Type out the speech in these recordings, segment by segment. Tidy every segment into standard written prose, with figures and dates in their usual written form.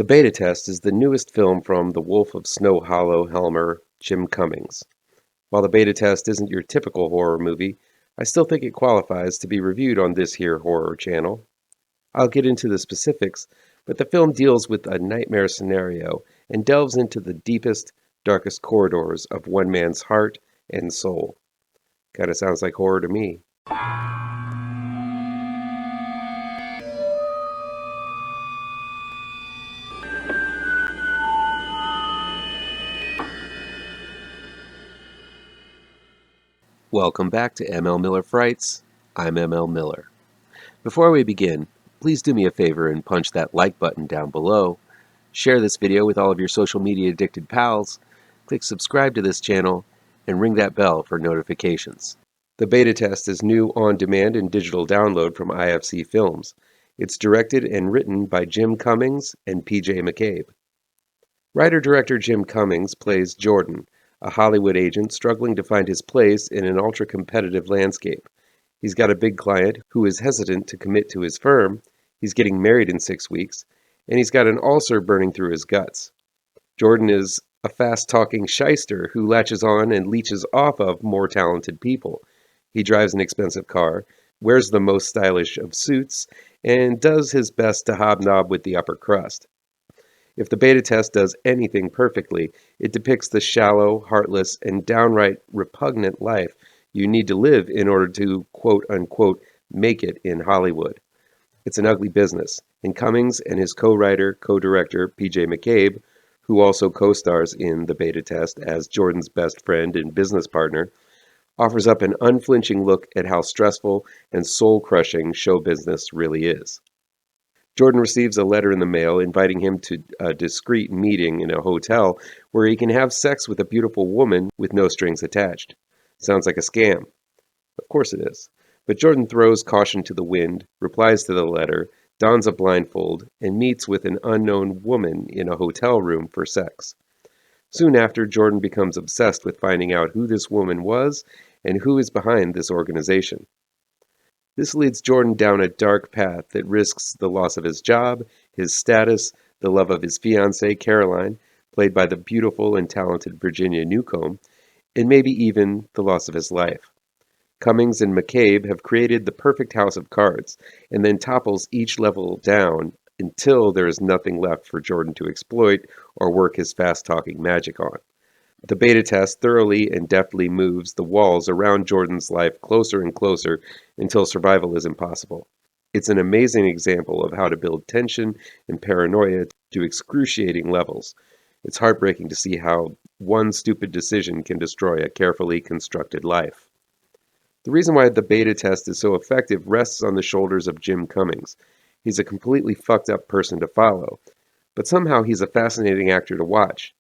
The Beta Test is the newest film from The Wolf of Snow Hollow helmer Jim Cummings. While The Beta Test isn't your typical horror movie, I still think it qualifies to be reviewed on this here horror channel. I'll get into the specifics, but the film deals with a nightmare scenario and delves into the deepest, darkest corridors of one man's heart and soul. Kinda sounds like horror to me. Welcome back to ML Miller Frights. I'm ML Miller. Before we begin, please do me a favor and punch that like button down below. Share this video with all of your social media addicted pals. Click subscribe to this channel and ring that bell for notifications. The Beta Test is new on demand and digital download from IFC Films. It's directed and written by Jim Cummings and PJ McCabe. Writer-director Jim Cummings plays Jordan, a Hollywood agent struggling to find his place in an ultra-competitive landscape. He's got a big client who is hesitant to commit to his firm, he's getting married in 6 weeks, and he's got an ulcer burning through his guts. Jordan is a fast-talking shyster who latches on and leeches off of more talented people. He drives an expensive car, wears the most stylish of suits, and does his best to hobnob with the upper crust. If the Beta Test does anything perfectly, it depicts the shallow, heartless, and downright repugnant life you need to live in order to, quote-unquote, make it in Hollywood. It's an ugly business, and Cummings and his co-writer, co-director, PJ McCabe, who also co-stars in The Beta Test as Jordan's best friend and business partner, offers up an unflinching look at how stressful and soul-crushing show business really is. Jordan receives a letter in the mail inviting him to a discreet meeting in a hotel where he can have sex with a beautiful woman with no strings attached. Sounds like a scam. Of course it is. But Jordan throws caution to the wind, replies to the letter, dons a blindfold, and meets with an unknown woman in a hotel room for sex. Soon after, Jordan becomes obsessed with finding out who this woman was and who is behind this organization. This leads Jordan down a dark path that risks the loss of his job, his status, the love of his fiancée, Caroline, played by the beautiful and talented Virginia Newcomb, and maybe even the loss of his life. Cummings and McCabe have created the perfect house of cards, and then topples each level down until there is nothing left for Jordan to exploit or work his fast-talking magic on. The Beta Test thoroughly and deftly moves the walls around Jordan's life closer and closer until survival is impossible. It's an amazing example of how to build tension and paranoia to excruciating levels. It's heartbreaking to see how one stupid decision can destroy a carefully constructed life. The reason why the Beta Test is so effective rests on the shoulders of Jim Cummings. He's a completely fucked up person to follow, but somehow he's a fascinating actor to watch.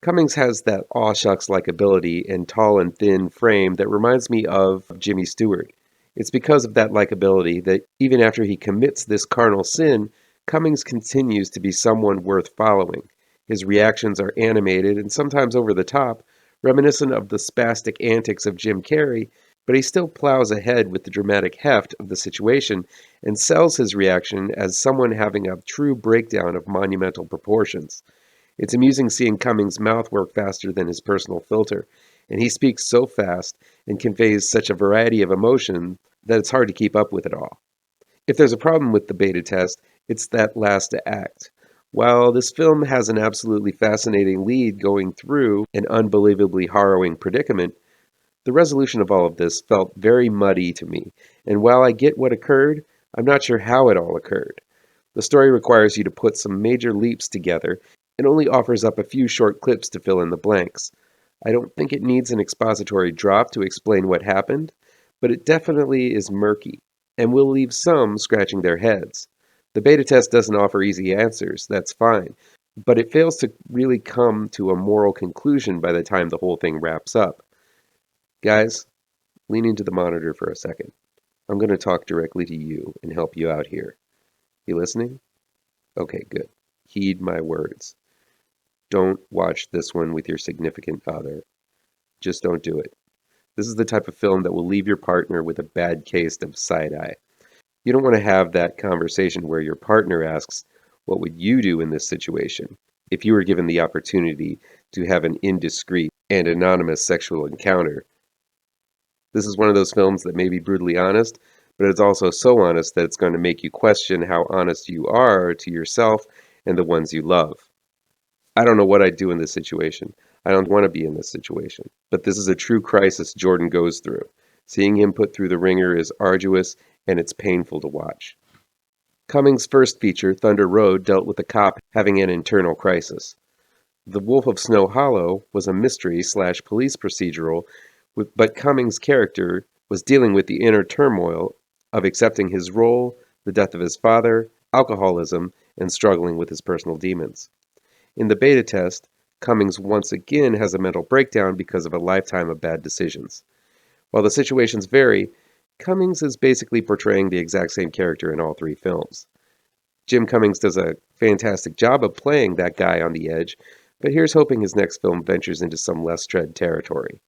Cummings has that aw-shucks likability and tall and thin frame that reminds me of Jimmy Stewart. It's because of that likability that even after he commits this carnal sin, Cummings continues to be someone worth following. His reactions are animated and sometimes over the top, reminiscent of the spastic antics of Jim Carrey, but he still plows ahead with the dramatic heft of the situation and sells his reaction as someone having a true breakdown of monumental proportions. It's amusing seeing Cummings' mouth work faster than his personal filter, and he speaks so fast and conveys such a variety of emotion that it's hard to keep up with it all. If there's a problem with the Beta Test, it's that last act. While this film has an absolutely fascinating lead going through an unbelievably harrowing predicament, the resolution of all of this felt very muddy to me, and while I get what occurred, I'm not sure how it all occurred. The story requires you to put some major leaps together and only offers up a few short clips to fill in the blanks. I don't think it needs an expository drop to explain what happened, but it definitely is murky, and will leave some scratching their heads. The Beta Test doesn't offer easy answers, that's fine, but it fails to really come to a moral conclusion by the time the whole thing wraps up. Guys, lean into the monitor for a second. I'm going to talk directly to you and help you out here. You listening? Okay, good. Heed my words. Don't watch this one with your significant other. Just don't do it. This is the type of film that will leave your partner with a bad case of side-eye. You don't want to have that conversation where your partner asks, What would you do in this situation if you were given the opportunity to have an indiscreet and anonymous sexual encounter? This is one of those films that may be brutally honest, but it's also so honest that it's going to make you question how honest you are to yourself and the ones you love. I don't know what I'd do in this situation. I don't want to be in this situation. But this is a true crisis Jordan goes through. Seeing him put through the ringer is arduous, and it's painful to watch. Cummings' first feature, Thunder Road, dealt with a cop having an internal crisis. The Wolf of Snow Hollow was a mystery/police procedural, but Cummings' character was dealing with the inner turmoil of accepting his role, the death of his father, alcoholism, and struggling with his personal demons. In the beta test, Cummings once again has a mental breakdown because of a lifetime of bad decisions. While the situations vary, Cummings is basically portraying the exact same character in all three films. Jim Cummings does a fantastic job of playing that guy on the edge, but here's hoping his next film ventures into some less tread territory.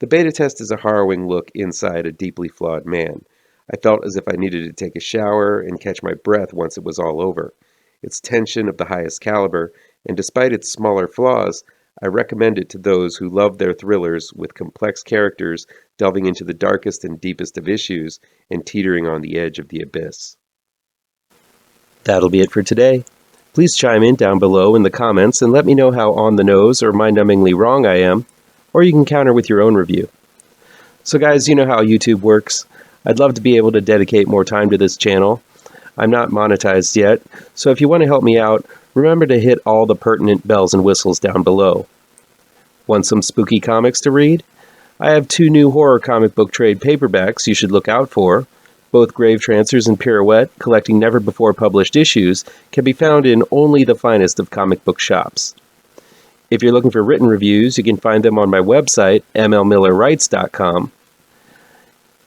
The beta test is a harrowing look inside a deeply flawed man. I felt as if I needed to take a shower and catch my breath once it was all over. It's tension of the highest caliber, and despite its smaller flaws, I recommend it to those who love their thrillers with complex characters delving into the darkest and deepest of issues and teetering on the edge of the abyss. That'll be it for today. Please chime in down below in the comments and let me know how on the nose or mind-numbingly wrong I am, or you can counter with your own review. So guys, you know how YouTube works. I'd love to be able to dedicate more time to this channel. I'm not monetized yet, so if you want to help me out, remember to hit all the pertinent bells and whistles down below. Want some spooky comics to read? I have 2 new horror comic book trade paperbacks you should look out for. Both Grave Trancers and Pirouette, collecting never-before-published issues, can be found in only the finest of comic book shops. If you're looking for written reviews, you can find them on my website, mlmillerwrites.com.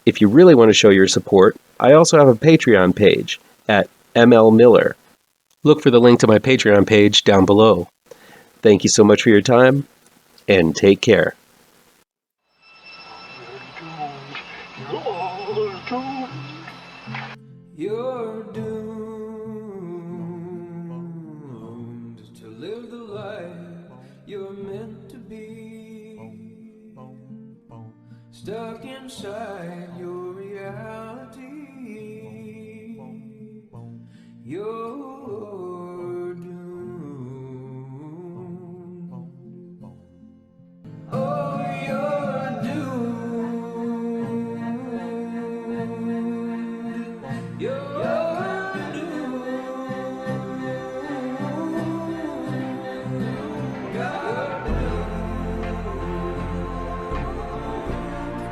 If you really want to show your support, I also have a Patreon page at mlmiller. Look for the link to my Patreon page down below. Thank you so much for your time, and take care. You're doomed to live the life you're meant to be, stuck inside your reality. You're doomed. Oh, you're doomed. You're doomed. You're doomed.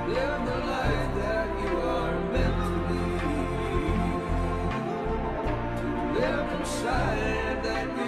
Live the life that you are meant to live inside that we